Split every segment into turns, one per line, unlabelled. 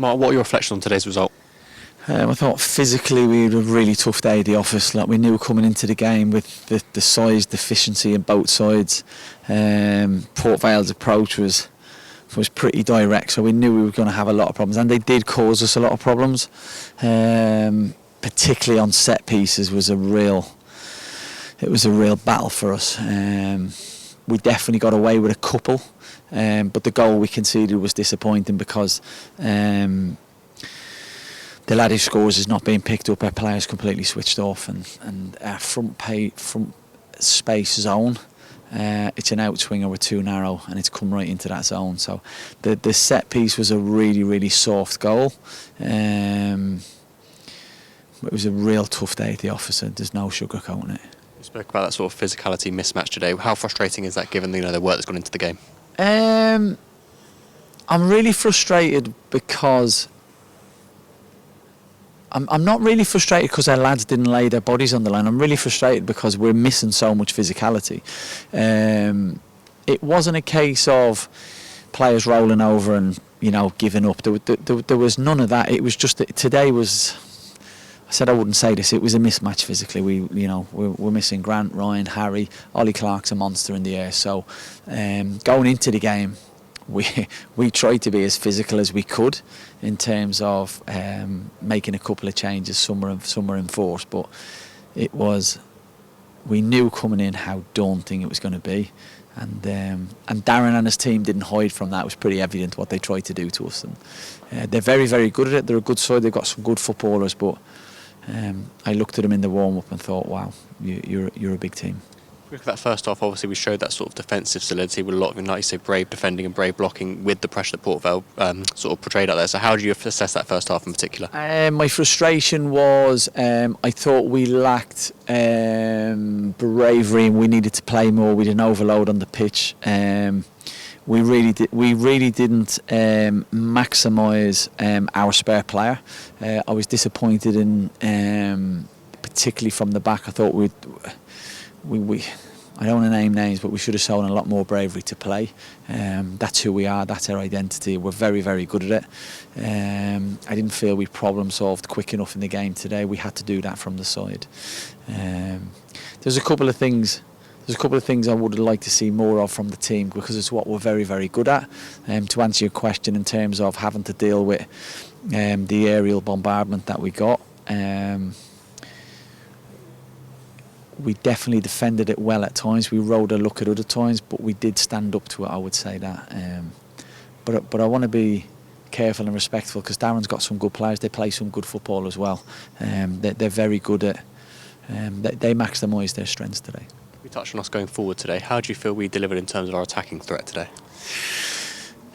Mark, what are your reflections on today's result?
I thought physically we had a really tough day at the office. Like, we knew coming into the game with the size deficiency in both sides. Port Vale's approach was pretty direct, so we knew we were going to have a lot of problems, and they did cause us a lot of problems. Particularly on set pieces was a real battle for us. We definitely got away with a couple, but the goal we conceded was disappointing because the lad who scores is not being picked up. Our players completely switched off, and our front space zone, it's an outswinger, we're too narrow, and it's come right into that zone. So the set piece was a really soft goal. It was a real tough day at the office, and there's no sugarcoating it.
You spoke about that sort of physicality mismatch today. How frustrating is that, given the work that's gone into the game?
I'm really frustrated because I'm not really frustrated because our lads didn't lay their bodies on the line. I'm really frustrated because we're missing so much physicality. It wasn't a case of players rolling over and giving up. There was none of that. It was just that today was. I said I wouldn't say this. It was a mismatch physically. We're missing Grant, Ryan, Harry, Ollie Clark's a monster in the air. So going into the game, we tried to be as physical as we could in terms of making a couple of changes. Some were enforced, but we knew coming in how daunting it was going to be, and Darren and his team didn't hide from that. It was pretty evident what they tried to do to us, and they're very good at it. They're a good side. They've got some good footballers, but I looked at them in the warm-up and thought, wow, you're a big team.
Look at that first half. Obviously, we showed that sort of defensive solidity with a lot of, like you say, brave defending and brave blocking with the pressure that Port Vale sort of portrayed out there. So how do you assess that first half in particular? My frustration was I thought we lacked bravery and we needed to play more. We didn't overload on the pitch. We really didn't maximise our spare player. I was disappointed in particularly from the back. I thought we I don't want to name names, but we should have shown a lot more bravery to play. That's who we are, that's our identity. We're very good at it. I didn't feel we problem solved quick enough in the game today. We had to do that from the side. There's a couple of things I would like to see more of from the team, because it's what we're very good at. To answer your question in terms of having to deal with the aerial bombardment that we got, we definitely defended it well at times. We rode a look at other times, but we did stand up to it, I would say that. But I want to be careful and respectful, because Darren's got some good players. They play some good football as well. They're very good at. They maximise their strengths today. We touched on us going forward today. How do you feel we delivered in terms of our attacking threat today?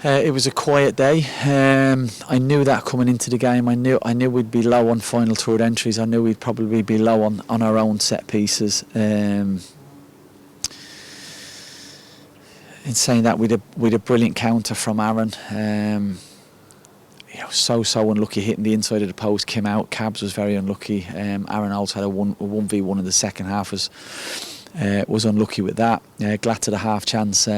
It was a quiet day. I knew that coming into the game. I knew we'd be low on final third entries. I knew we'd probably be low on our own set pieces. In saying that, we'd a brilliant counter from Aaron. So unlucky hitting the inside of the post. Came out. Cabs was very unlucky. Aaron also had a 1v1 in the second half. Was unlucky with that. Glad to the half chance.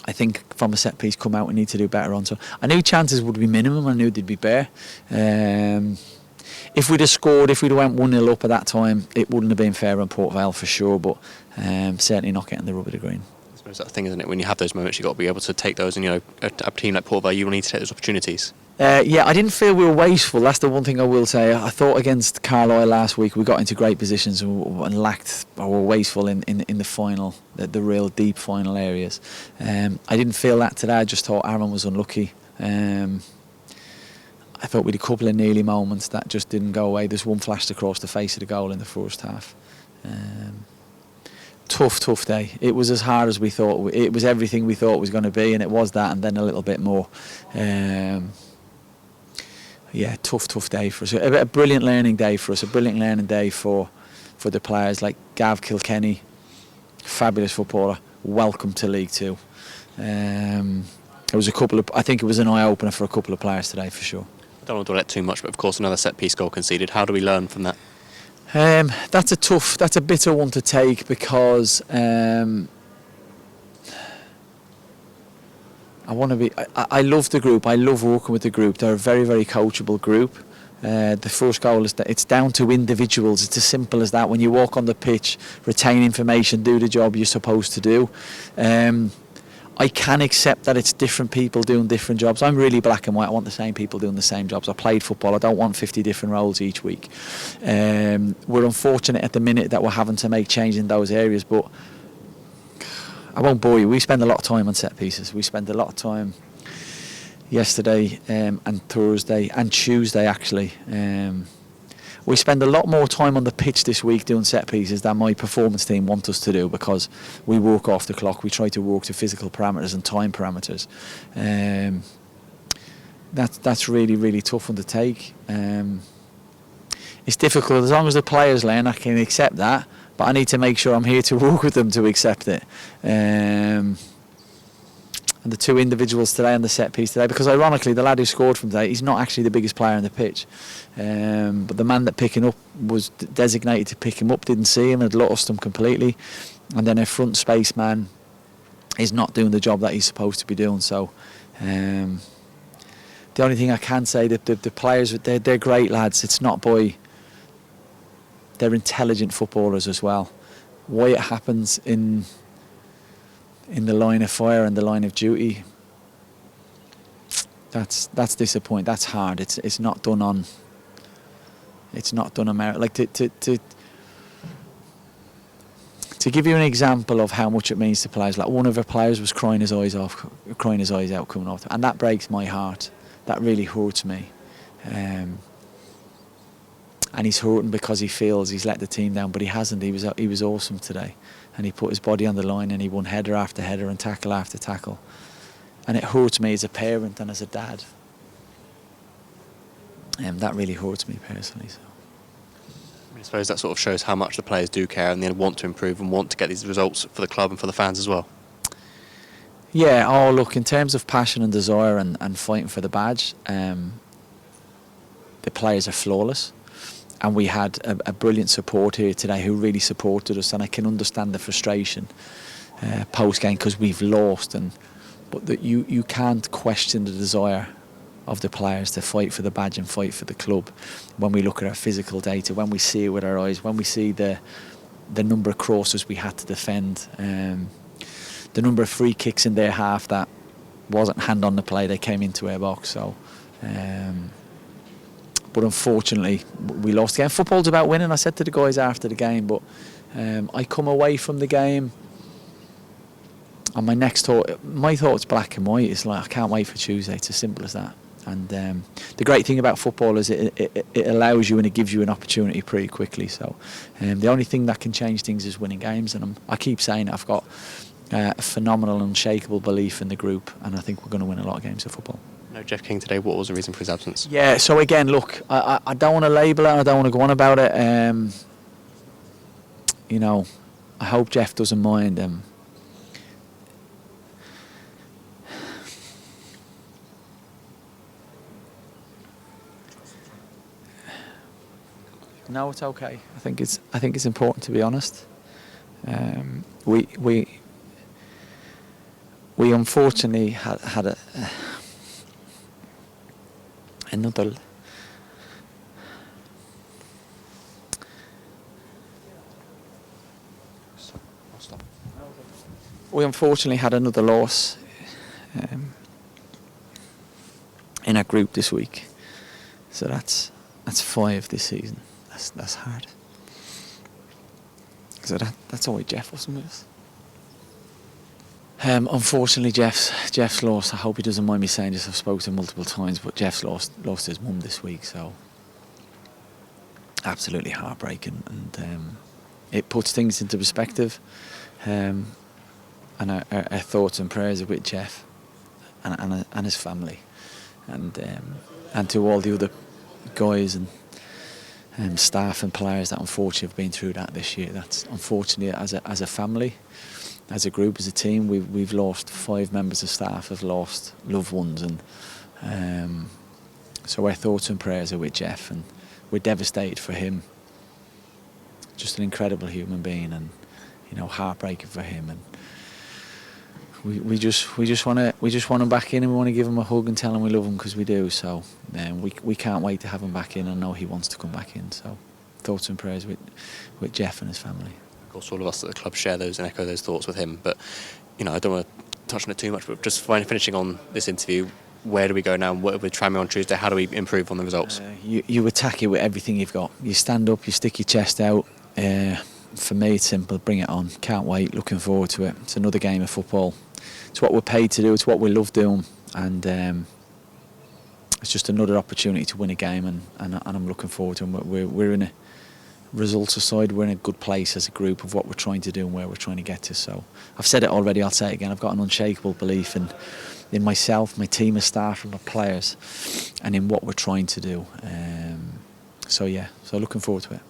I think from a set piece come out, we need to do better on. So I knew chances would be minimum. I knew they'd be bare. If we'd have scored, if we'd have went 1-0 up at that time, it wouldn't have been fair on Port Vale for sure. But certainly not getting the rub of the green.
I suppose that's the thing, isn't it? When you have those moments, you've got to be able to take those. And a team like Port Vale, you will need to take those opportunities.
Yeah, I didn't feel we were wasteful. That's the one thing I will say. I thought against Carlisle last week we got into great positions and lacked, or were wasteful in the final, the real deep final areas. I didn't feel that today. I just thought Aaron was unlucky. I thought we had a couple of nearly moments that just didn't go away. There's one flashed across the face of the goal in the first half. Tough day. It was as hard as we thought. It was everything we thought it was going to be, and it was that, and then a little bit more. Yeah, tough day for us. A brilliant learning day for us. A brilliant learning day for the players like Gav Kilkenny, fabulous footballer. Welcome to League Two. There was I think it was an eye opener for a couple of players today for sure.
I don't want to dwell too much, but of course another set piece goal conceded. How do we learn from that?
That's a bitter one to take, because I want to be. I love the group. I love working with the group. They're a very, very coachable group. The first goal is that it's down to individuals. It's as simple as that. When you walk on the pitch, retain information, do the job you're supposed to do. I can accept that it's different people doing different jobs. I'm really black and white. I want the same people doing the same jobs. I played football. I don't want 50 different roles each week. We're unfortunate at the minute that we're having to make change in those areas, but I won't bore you. We spend a lot of time on set pieces. We spend a lot of time yesterday and Thursday and Tuesday actually. We spend a lot more time on the pitch this week doing set pieces than my performance team want us to do, because we work off the clock. We try to work to physical parameters and time parameters. That's really, really tough one to take. It's difficult. As long as the players learn, I can accept that, but I need to make sure I'm here to work with them to accept it. And the two individuals today on the set piece today, because ironically the lad who scored from today, he's not actually the biggest player on the pitch, but the man that picking up was designated to pick him up didn't see him, had lost him completely, and then a front space man is not doing the job that he's supposed to be doing. So the only thing I can say, that the players, they're great lads. It's not by, they're intelligent footballers as well. Why it happens in the line of fire and the line of duty, that's disappointing. That's hard. It's not done on. It's not done on merit. Like to give you an example of how much it means to players. Like, one of our players was crying his eyes out coming off, and that breaks my heart. That really hurts me. And he's hurting because he feels he's let the team down, but he hasn't. He was awesome today, and he put his body on the line, and he won header after header and tackle after tackle. And it hurts me as a parent and as a dad. That really hurts me personally. So.
I suppose that sort of shows how much the players do care and they want to improve and want to get these results for the club and for the fans as well.
Yeah, oh look, in terms of passion and desire and fighting for the badge, the players are flawless. And we had a brilliant support here today who really supported us, and I can understand the frustration post-game because we've lost, but that you can't question the desire of the players to fight for the badge and fight for the club. When we look at our physical data, when we see it with our eyes, when we see the number of crosses we had to defend, the number of free kicks in their half that wasn't hand on the play, they came into our box. So. But unfortunately, we lost the game. Football's about winning, I said to the guys after the game, but I come away from the game and my thought's black and white. It's like, I can't wait for Tuesday. It's as simple as that. And the great thing about football is it allows you and it gives you an opportunity pretty quickly. So the only thing that can change things is winning games, and I keep saying I've got a phenomenal, unshakable belief in the group, and I think we're going to win a lot of games of football.
No Jeff King today. What was the reason for his absence?
Yeah, so again, look, I don't want to label it, I don't want to go on about it. I hope Jeff doesn't mind. No, it's okay. I think it's important to be honest. We unfortunately had another.
Stop.
We unfortunately had another loss in our group this week, so that's 5 this season. That's hard. So that's always Jeff wasn't with us. Unfortunately, Jeff's lost. I hope he doesn't mind me saying this. I've spoken to him multiple times, but Jeff's lost his mum this week, so absolutely heartbreaking, and it puts things into perspective. And our thoughts and prayers are with Jeff and his family, and to all the other guys and staff and players that unfortunately have been through that this year. That's unfortunately as a family. As a group, as a team, we've lost 5 members of staff, have lost loved ones, and so our thoughts and prayers are with Jeff, and we're devastated for him. Just an incredible human being, and heartbreaking for him, and we just want him back in, and we want to give him a hug and tell him we love him, because we do. So we can't wait to have him back in. I know he wants to come back in. So thoughts and prayers with Jeff and his family.
Of course, all of us at the club share those and echo those thoughts with him. But I don't want to touch on it too much. But just finishing on this interview, where do we go now? What with Tranmere on Tuesday? How do we improve on the results?
You attack it with everything you've got. You stand up, you stick your chest out. For me, it's simple. Bring it on. Can't wait. Looking forward to it. It's another game of football. It's what we're paid to do. It's what we love doing, and it's just another opportunity to win a game. And I'm looking forward to it. We're in a results aside, we're in a good place as a group of what we're trying to do and where we're trying to get to. So I've said it already. I'll say it again. I've got an unshakable belief in myself, my team of staff, and my players, and in what we're trying to do. So looking forward to it.